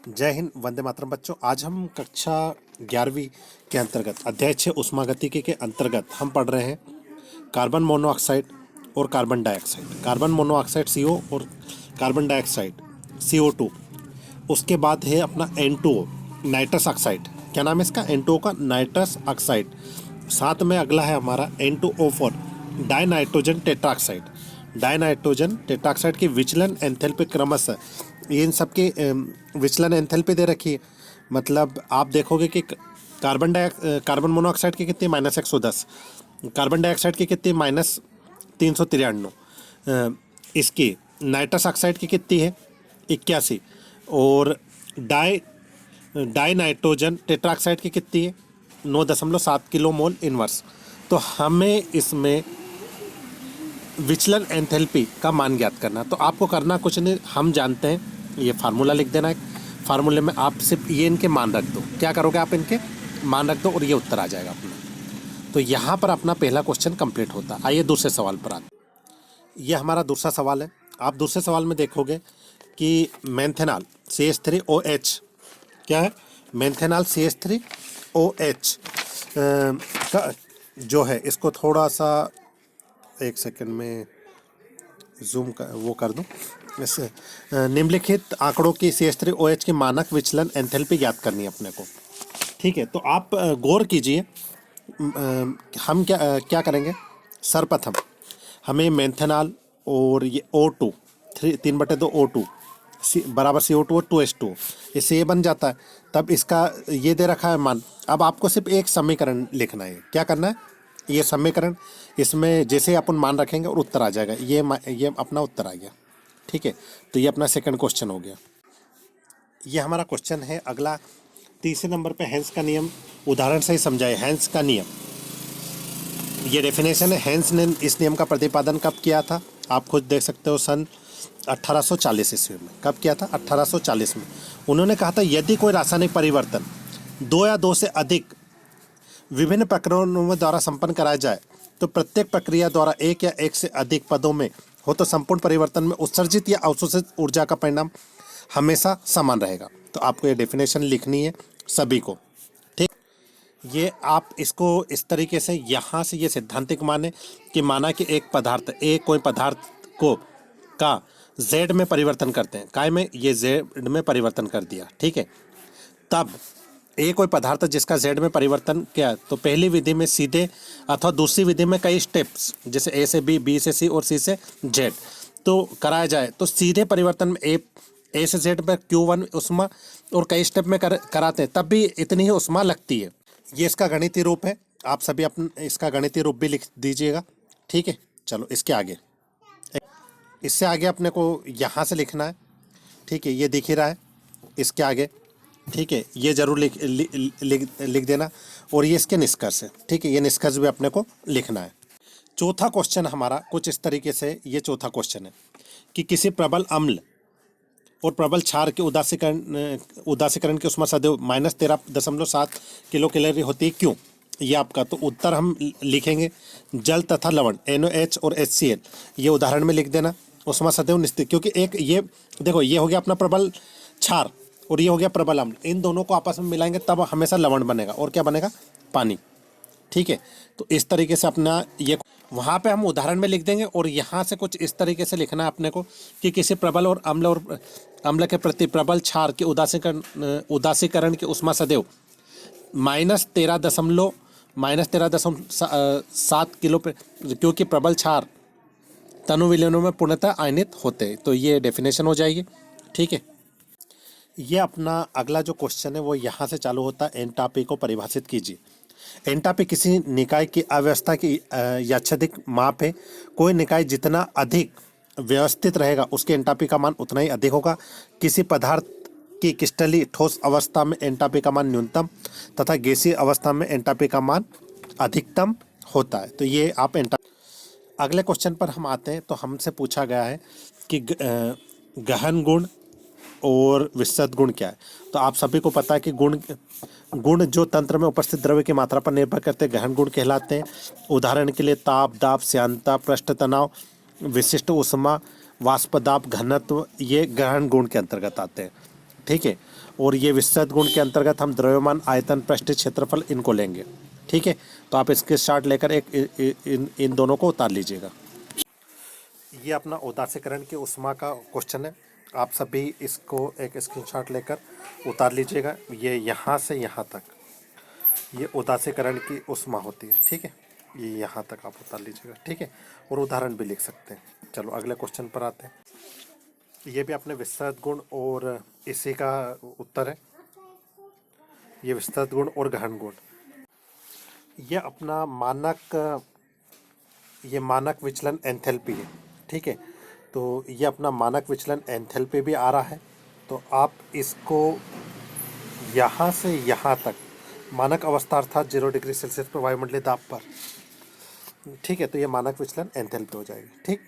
जय हिंद, वंदे मातरम बच्चों। आज हम कक्षा 11वीं के अंतर्गत अध्याय 6 उष्मागतिकी के अंतर्गत हम पढ़ रहे हैं कार्बन मोनोऑक्साइड और carbon dioxide. Carbon monoxide CO और कार्बन डाइऑक्साइड CO2। उसके बाद है अपना N2O नाइट्रस ऑक्साइड। क्या नाम है इसका? N2O का नाइट्रस ऑक्साइड। साथ में अगला है हमारा N2O4 die nitrogen tetroxide. Die nitrogen tetroxide की विचलन एंथैल्पी क्रमशः, ये इन सब की विचलन एंथैल्पी दे रखी है। मतलब आप देखोगे कि कार्बन मोनोऑक्साइड की कितनी -110, कार्बन डाइऑक्साइड की कितनी -393, इसकी नाइट्रस ऑक्साइड की कितनी है 81, और डाई नाइट्रोजन टेट्राऑक्साइड की कितनी है 9.7 किलो मोल इनवर्स। तो हमें इसमें विचलन एंथैल्पी का मान ज्ञात करना। तो आपको करना कुछ नहीं, हम जानते हैं, ये फार्मूला लिख देना है। फार्मूले में आप सिर्फ ये इनके मान रख दो। क्या करोगे आप? इनके मान रख दो और ये उत्तर आ जाएगा अपना। तो यहाँ पर अपना पहला क्वेश्चन कंप्लीट होता है। आइए दूसरे सवाल पर आते। ये हमारा दूसरा सवाल है। आप दूसरे सवाल में देखोगे कि मेंथेनॉल CH3OH, क्या है? मेंथेनॉल CH3OH का जो है, इसको थोड़ा सा एक सेकंड में जूम कर दूं। इस निम्नलिखित आंकड़ों की CH3OH की मानक विचलन एंथैल्पी ज्ञात करनी है अपने को। ठीक है, तो आप गौर कीजिए। हम क्या करेंगे? सर्वप्रथम हमें मेंथेनॉल और ये O2 3/2 O2 बराबर CO2 और 2H2, इससे ये बन जाता है। तब इसका ये दे रखा है मान। अब आपको सिर्फ एक समीकरण लिखना है। क्या करना है? ये समीकरण, इसमें जैसे अपन मान रखेंगे और उत्तर आ जाएगा। ये अपना उत्तर आ गया। ठीक है, तो ये अपना सेकंड क्वेश्चन हो गया। ये हमारा क्वेश्चन है अगला। तीसरे नंबर पे हेंस का नियम उदाहरण से ही समझाए। हेंस का नियम, ये डेफिनेशन है। हेंस ने इस नियम का प्रतिपादन कब किया था? आप खुद देख सकते हो, सन 1840 ईस्वी में। कब किया था? 1840 में। उन्होंने कहा था यदि कोई रासायनिक परिवर्तन 2 या 2 से अधिक विभिन्न प्रक्रियाओं द्वारा संपन्न कराया जाए तो प्रत्येक प्रक्रिया द्वारा एक या एक से अधिक पदों में हो तो संपूर्ण परिवर्तन में उत्सर्जित या अवशोषित ऊर्जा का परिणाम हमेशा समान रहेगा। तो आपको ये डेफिनेशन लिखनी है सभी को। ठीक, ये आप इसको इस तरीके से, यहाँ से ये सिद्धांतिक माने कि माना कि एक पदार्थ, एक कोई पदार्थ को का Z में परिवर्तन करते हैं। काय में? ये Z में परिवर्तन कर दिया। ठीक है, तब एक कोई पदार्थ जिसका Z में परिवर्तन किया, तो पहली विधि में सीधे अथवा दूसरी विधि में कई स्टेप्स, जैसे A से B, B से C और C से Z तो कराया जाए, तो सीधे परिवर्तन में A से Z में Q1 उष्मा और कई स्टेप में कराते हैं, तब भी इतनी ही उष्मा लगती है। ये इसका गणितीय रूप है। आप सभी अपना इसका गणितीय रूप भी लिख दीजिएगा। ठीक है, चलो इसके आगे, इससे आगे अपने को यहाँ से लिखना है। ठीक है, ये दिख ही रहा है इसके आगे। ठीक है, ये जरूर लिख देना। और ये इसके निष्कर्ष है। ठीक है, ये निष्कर्ष भी अपने को लिखना है। चौथा क्वेश्चन हमारा कुछ इस तरीके से, ये चौथा क्वेश्चन है कि किसी प्रबल अम्ल और प्रबल क्षार के उदासीकरण की उष्मा सदैव -13.7 किलो कैलोरी होती है, क्यों? ये आपका, तो उत्तर हम लिखेंगे जल तथा लवण NaOH और HCl, ये उदाहरण में लिख देना। उष्मा सदैव निश्चित, क्योंकि एक ये देखो, ये हो गया अपना प्रबल क्षार और ये हो गया प्रबल अम्ल। इन दोनों को आपस में मिलाएंगे तब हमेशा लवण बनेगा, और क्या बनेगा? पानी। ठीक है, तो इस तरीके से अपना ये वहाँ पे हम उदाहरण में लिख देंगे, और यहाँ से कुछ इस तरीके से लिखना है अपने को कि किसी प्रबल और अम्ल के प्रति प्रबल क्षार के उदासीकरण की उष्मा सदैव -13.7 किलो, क्योंकि प्रबल क्षार तनु विलयनों में पूर्णतः आयनित होते हैं। तो ये डेफिनेशन हो जाएगी। ठीक है, ये अपना अगला जो क्वेश्चन है वो यहाँ से चालू होता है। एंटापी को परिभाषित कीजिए। एंटापी किसी निकाय की अव्यवस्था की यादृच्छिक माप है। कोई निकाय जितना अधिक व्यवस्थित रहेगा उसकी एंटापी का मान उतना ही अधिक होगा। किसी पदार्थ की क्रिस्टलीय ठोस अवस्था में एंटापी का मान न्यूनतम तथा गैसीय अवस्था में एंटापी का मान अधिकतम होता है। तो ये आप अगले क्वेश्चन पर हम आते हैं। तो हमसे पूछा गया है कि गहन गुण और विशद गुण क्या है। तो आप सभी को पता है कि गुण जो तंत्र में उपस्थित द्रव्य की मात्रा पर निर्भर करते हैं गहन गुण कहलाते हैं। उदाहरण के लिए ताप, दाब, श्यानता, पृष्ठ तनाव, विशिष्ट उष्मा, वाष्प दाब, घनत्व, ये गहन गुण के अंतर्गत आते हैं। ठीक है। और ये विस्तृत गुण के अंतर्गत हम द्रव्यमान, आयतन, पृष्ठ क्षेत्रफल इनको लेंगे। ठीक है, तो आप इसके चार्ट लेकर इन दोनों को उतार लीजिएगा। ये अपना उदासीकरण की ऊष्मा का क्वेश्चन है। आप सभी इसको एक स्क्रीनशॉट लेकर उतार लीजिएगा। ये यहाँ से यहाँ तक ये उदासीकरण की ऊष्मा होती है। ठीक है, ये यहाँ तक आप उतार लीजिएगा। ठीक है, और उदाहरण भी लिख सकते हैं। चलो अगले क्वेश्चन पर आते हैं। ये भी अपने विस्तृत गुण और इसी का उत्तर है। ये विस्तृत गुण और गहन गुण, ये अपना मानक विचलन एंथैल्पी है। ठीक है, तो ये अपना मानक विचलन एंथैल्पी भी आ रहा है। तो आप इसको यहाँ से यहाँ तक मानक अवस्था अर्थात 0 डिग्री सेल्सियस पर वायुमंडलीय दाब पर, ठीक है, तो ये मानक विचलन एंथैल्पी हो जाएगी। ठीक।